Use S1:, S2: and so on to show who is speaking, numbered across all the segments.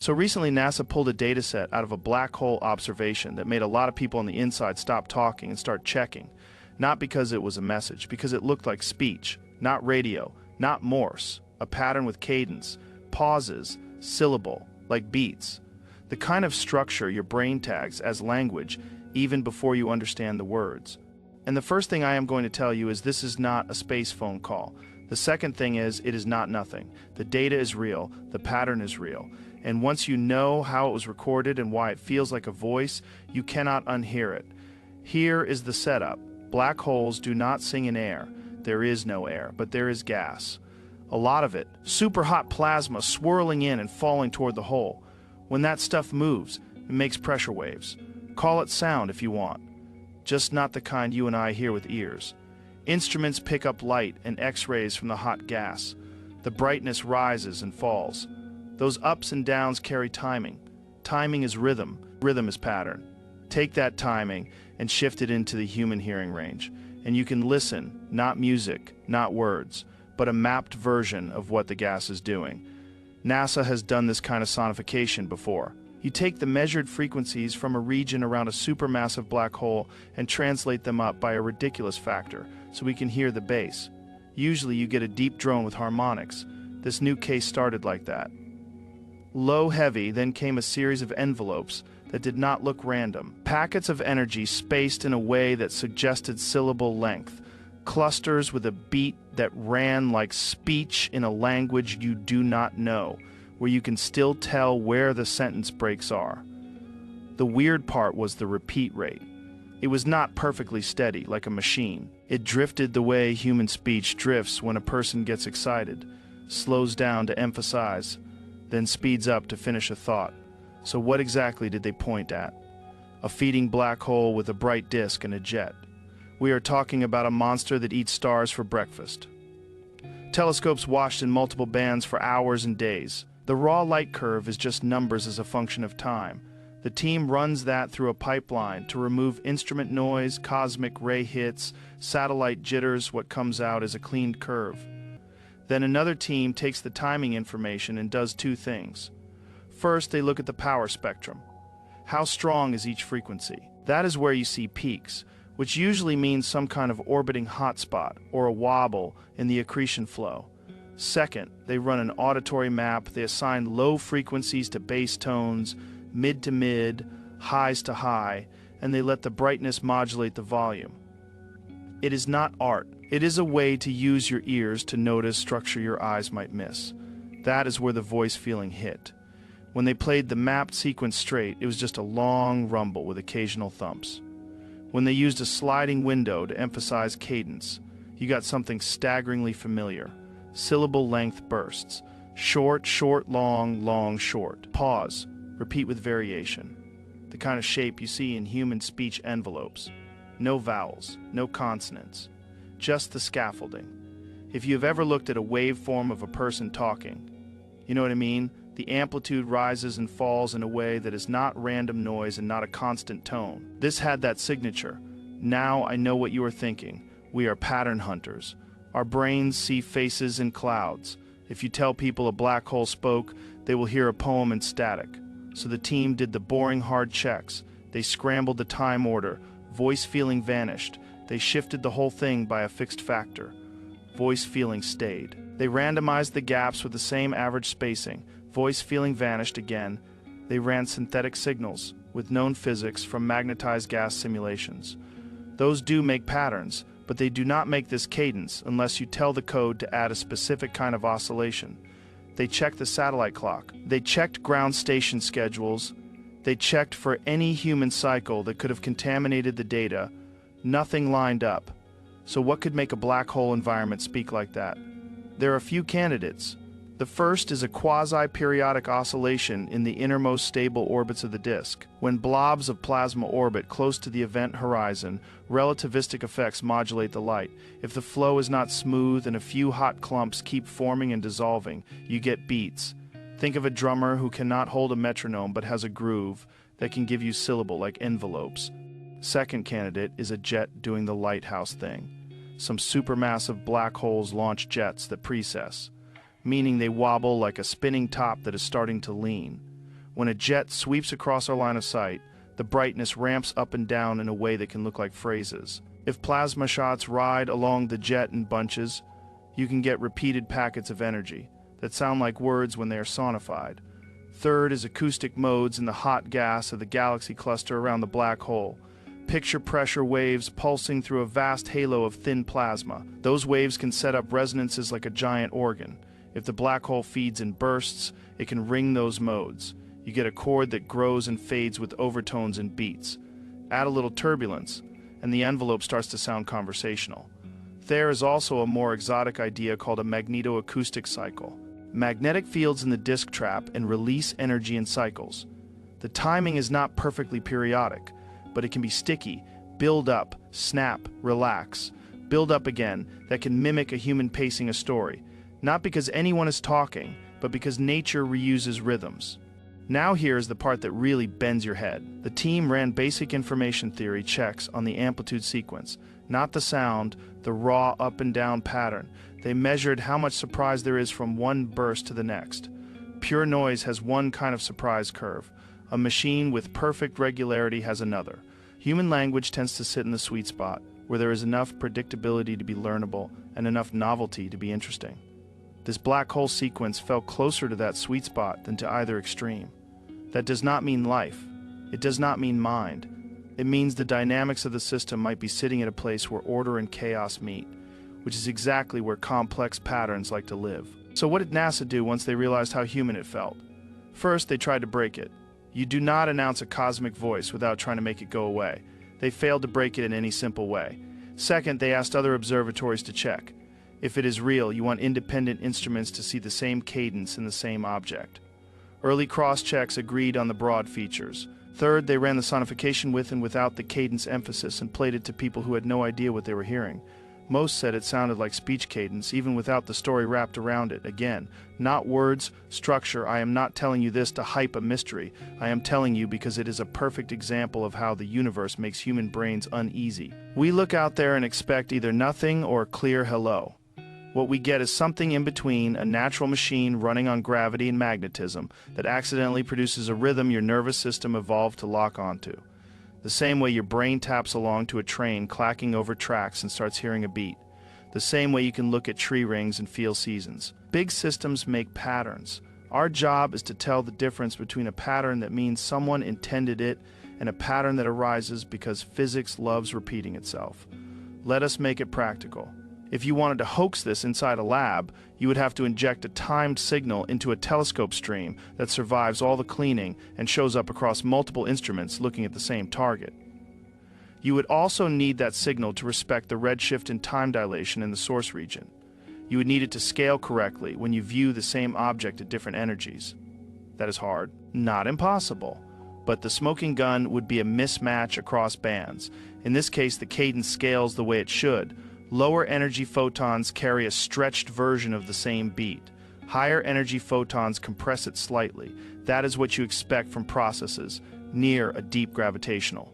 S1: So recently NASA pulled a data set out of a black hole observation that made a lot of people on the inside stop talking and start checking. Not because it was a message, because it looked like speech, not radio, not Morse, a pattern with cadence, pauses, syllable, like beats. The kind of structure your brain tags as language even before you understand the words. And the first thing I am going to tell you is this is not a space phone call. The second thing is it is not nothing. The data is real, the pattern is real. And once you know how it was recorded and why it feels like a voice, you cannot unhear it. Here is the setup. Black holes do not sing in air. There is no air, but there is gas. A lot of it. Super hot plasma swirling in and falling toward the hole. When that stuff moves, it makes pressure waves. Call it sound if you want. Just not the kind you and I hear with ears. Instruments pick up light and X-rays from the hot gas. The brightness rises and falls. Those ups and downs carry timing. Timing is rhythm. Rhythm is pattern. Take that timing and shift it into the human hearing range, and you can listen, not music, not words, but a mapped version of what the gas is doing. NASA has done this kind of sonification before. You take the measured frequencies from a region around a supermassive black hole and translate them up by a ridiculous factor, so we can hear the bass. Usually you get a deep drone with harmonics. This new case started like that. Low heavy, then came a series of envelopes that did not look random. Packets of energy spaced in a way that suggested syllable length. Clusters with a beat that ran like speech in a language you do not know, where you can still tell where the sentence breaks are. The weird part was the repeat rate. It was not perfectly steady, like a machine. It drifted the way human speech drifts when a person gets excited, slows down to emphasize, then speeds up to finish a thought. So what exactly did they point at? A feeding black hole with a bright disk and a jet. We are talking about a monster that eats stars for breakfast. Telescopes watched in multiple bands for hours and days. The raw light curve is just numbers as a function of time. The team runs that through a pipeline to remove instrument noise, cosmic ray hits, satellite jitters. What comes out is a cleaned curve. Then another team takes the timing information and does two things. First, they look at the power spectrum. How strong is each frequency? That is where you see peaks, which usually means some kind of orbiting hotspot or a wobble in the accretion flow. Second, they run an auditory map. They assign low frequencies to bass tones, mid to mid, highs to high, and they let the brightness modulate the volume. It is not art. It is a way to use your ears to notice structure your eyes might miss. That is where the voice feeling hit. When they played the mapped sequence straight, it was just a long rumble with occasional thumps. When they used a sliding window to emphasize cadence, you got something staggeringly familiar. Syllable length bursts. Short, short, long, long, short. Pause. Repeat with variation. The kind of shape you see in human speech envelopes. No vowels, no consonants. Just the scaffolding. If you have ever looked at a waveform of a person talking, you know what I mean? The amplitude rises and falls in a way that is not random noise and not a constant tone. This had that signature. Now I know what you are thinking. We are pattern hunters. Our brains see faces in clouds. If you tell people a black hole spoke, they will hear a poem in static. So the team did the boring hard checks. They scrambled the time order. Voice feeling vanished. They shifted the whole thing by a fixed factor. Voice feeling stayed. They randomized the gaps with the same average spacing. Voice feeling vanished again. They ran synthetic signals with known physics from magnetized gas simulations. Those do make patterns, but they do not make this cadence unless you tell the code to add a specific kind of oscillation. They checked the satellite clock. They checked ground station schedules. They checked for any human cycle that could have contaminated the data. Nothing lined up. So what could make a black hole environment speak like that? There are a few candidates. The first is a quasi-periodic oscillation in the innermost stable orbits of the disk. When blobs of plasma orbit close to the event horizon, relativistic effects modulate the light. If the flow is not smooth and a few hot clumps keep forming and dissolving, you get beats. Think of a drummer who cannot hold a metronome but has a groove that can give you syllable like envelopes. Second candidate is a jet doing the lighthouse thing. Some supermassive black holes launch jets that precess, meaning they wobble like a spinning top that is starting to lean. When a jet sweeps across our line of sight, the brightness ramps up and down in a way that can look like phrases. If plasma shots ride along the jet in bunches, you can get repeated packets of energy that sound like words when they are sonified. Third is acoustic modes in the hot gas of the galaxy cluster around the black hole. Picture pressure waves pulsing through a vast halo of thin plasma. Those waves can set up resonances like a giant organ. If the black hole feeds in bursts, it can ring those modes. You get a chord that grows and fades with overtones and beats. Add a little turbulence, and the envelope starts to sound conversational. There is also a more exotic idea called a magnetoacoustic cycle. Magnetic fields in the disk trap and release energy in cycles. The timing is not perfectly periodic, but it can be sticky, build up, snap, relax, build up again, that can mimic a human pacing a story. Not because anyone is talking, but because nature reuses rhythms. Now here is the part that really bends your head. The team ran basic information theory checks on the amplitude sequence, not the sound, the raw up and down pattern. They measured how much surprise there is from one burst to the next. Pure noise has one kind of surprise curve. A machine with perfect regularity has another. Human language tends to sit in the sweet spot, where there is enough predictability to be learnable and enough novelty to be interesting. This black hole sequence fell closer to that sweet spot than to either extreme. That does not mean life. It does not mean mind. It means the dynamics of the system might be sitting at a place where order and chaos meet, which is exactly where complex patterns like to live. So what did NASA do once they realized how human it felt? First, they tried to break it. You do not announce a cosmic voice without trying to make it go away. They failed to break it in any simple way. Second, they asked other observatories to check. If it is real, you want independent instruments to see the same cadence in the same object. Early cross-checks agreed on the broad features. Third, they ran the sonification with and without the cadence emphasis and played it to people who had no idea what they were hearing. Most said it sounded like speech cadence, even without the story wrapped around it. Again, not words, structure. I am not telling you this to hype a mystery. I am telling you because it is a perfect example of how the universe makes human brains uneasy. We look out there and expect either nothing or a clear hello. What we get is something in between, a natural machine running on gravity and magnetism that accidentally produces a rhythm your nervous system evolved to lock onto. The same way your brain taps along to a train clacking over tracks and starts hearing a beat. The same way you can look at tree rings and feel seasons. Big systems make patterns. Our job is to tell the difference between a pattern that means someone intended it and a pattern that arises because physics loves repeating itself. Let us make it practical. If you wanted to hoax this inside a lab, you would have to inject a timed signal into a telescope stream that survives all the cleaning and shows up across multiple instruments looking at the same target. You would also need that signal to respect the redshift and time dilation in the source region. You would need it to scale correctly when you view the same object at different energies. That is hard. Not impossible. But the smoking gun would be a mismatch across bands. In this case, the cadence scales the way it should. Lower energy photons carry a stretched version of the same beat. Higher energy photons compress it slightly. That is what you expect from processes near a deep gravitational.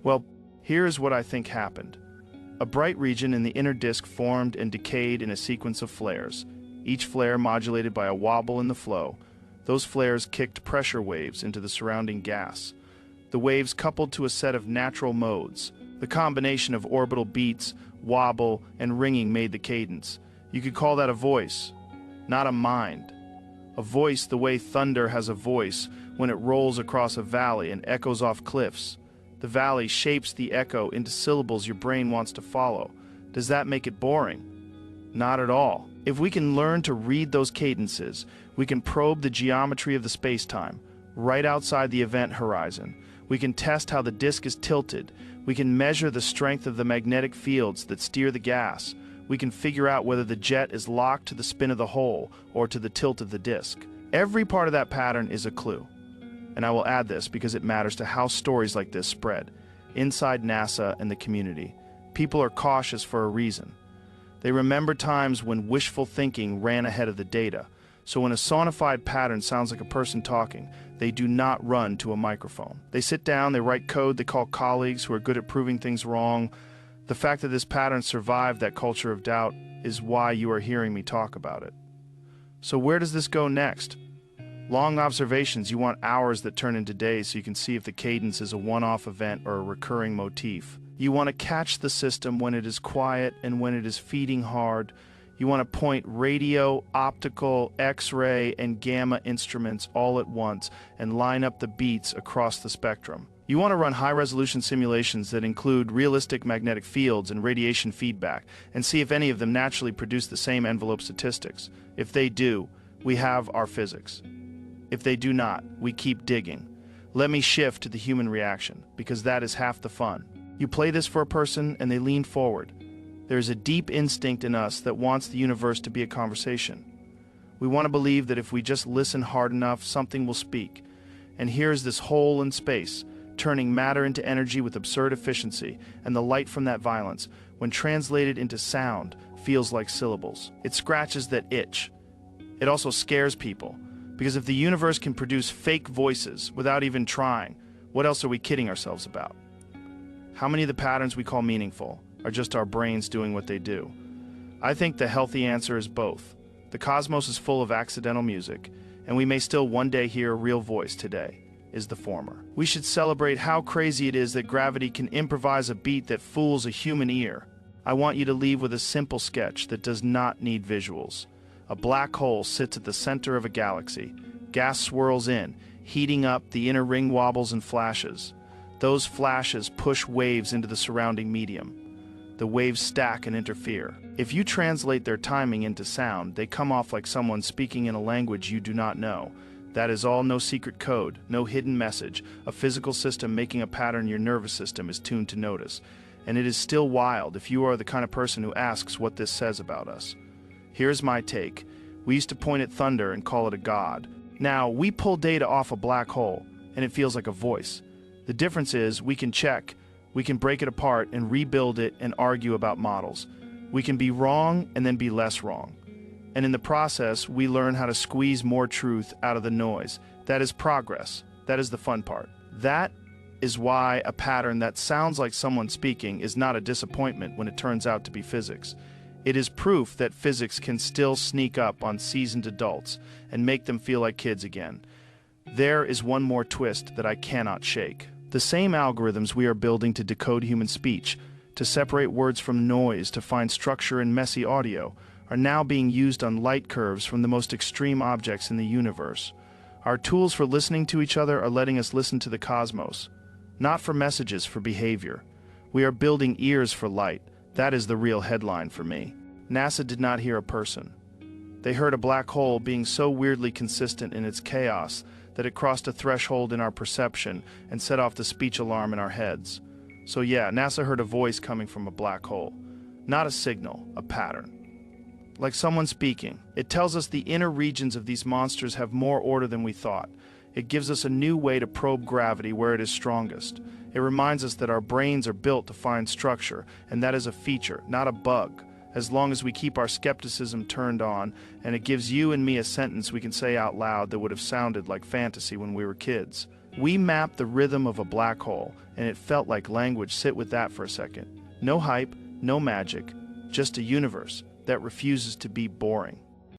S1: Well, here is what I think happened. A bright region in the inner disk formed and decayed in a sequence of flares, each flare modulated by a wobble in the flow. Those flares kicked pressure waves into the surrounding gas. The waves coupled to a set of natural modes. The combination of orbital beats, wobble, and ringing made the cadence. You could call that a voice, not a mind. A voice the way thunder has a voice when it rolls across a valley and echoes off cliffs. The valley shapes the echo into syllables your brain wants to follow. Does that make it boring? Not at all. If we can learn to read those cadences, we can probe the geometry of the space-time, right outside the event horizon. We can test how the disk is tilted. We can measure the strength of the magnetic fields that steer the gas. We can figure out whether the jet is locked to the spin of the hole or to the tilt of the disk. Every part of that pattern is a clue. And I will add this because it matters to how stories like this spread. Inside NASA and the community, people are cautious for a reason. They remember times when wishful thinking ran ahead of the data. So when a sonified pattern sounds like a person talking, they do not run to a microphone. They sit down, they write code, they call colleagues who are good at proving things wrong. The fact that this pattern survived that culture of doubt is why you are hearing me talk about it. So where does this go next? Long observations, you want hours that turn into days so you can see if the cadence is a one-off event or a recurring motif. You want to catch the system when it is quiet and when it is feeding hard. You want to point radio, optical, X-ray, and gamma instruments all at once and line up the beats across the spectrum. You want to run high-resolution simulations that include realistic magnetic fields and radiation feedback and see if any of them naturally produce the same envelope statistics. If they do, we have our physics. If they do not, we keep digging. Let me shift to the human reaction, because that is half the fun. You play this for a person and they lean forward. There is a deep instinct in us that wants the universe to be a conversation. We want to believe that if we just listen hard enough, something will speak. And here's this hole in space, turning matter into energy with absurd efficiency, and the light from that violence, when translated into sound, feels like syllables. It scratches that itch. It also scares people, because if the universe can produce fake voices without even trying, what else are we kidding ourselves about? How many of the patterns we call meaningful are just our brains doing what they do? I think the healthy answer is both. The cosmos is full of accidental music, and we may still one day hear a real voice. Today is the former. We should celebrate how crazy it is that gravity can improvise a beat that fools a human ear. I want you to leave with a simple sketch that does not need visuals. A black hole sits at the center of a galaxy. Gas swirls in, heating up, the inner ring wobbles and flashes. Those flashes push waves into the surrounding medium. The waves stack and interfere. If you translate their timing into sound, they come off like someone speaking in a language you do not know. That is all no secret code, no hidden message, a physical system making a pattern your nervous system is tuned to notice. And it is still wild if you are the kind of person who asks what this says about us. Here's my take. We used to point at thunder and call it a god. Now, we pull data off a black hole, and it feels like a voice. The difference is we can check, we can break it apart and rebuild it and argue about models. We can be wrong and then be less wrong. And in the process, we learn how to squeeze more truth out of the noise. That is progress. That is the fun part. That is why a pattern that sounds like someone speaking is not a disappointment when it turns out to be physics. It is proof that physics can still sneak up on seasoned adults and make them feel like kids again. There is one more twist that I cannot shake. The same algorithms we are building to decode human speech, to separate words from noise, to find structure in messy audio, are now being used on light curves from the most extreme objects in the universe. Our tools for listening to each other are letting us listen to the cosmos, not for messages, for behavior. We are building ears for light. That is the real headline for me. NASA did not hear a person. They heard a black hole being so weirdly consistent in its chaos that it crossed a threshold in our perception and set off the speech alarm in our heads. So yeah, NASA heard a voice coming from a black hole. Not a signal, a pattern. Like someone speaking. It tells us the inner regions of these monsters have more order than we thought. It gives us a new way to probe gravity where it is strongest. It reminds us that our brains are built to find structure, and that is a feature, not a bug, as long as we keep our skepticism turned on, and it gives you and me a sentence we can say out loud that would have sounded like fantasy when we were kids. We mapped the rhythm of a black hole, and it felt like language. Sit with that for a second. No hype, no magic, just a universe that refuses to be boring.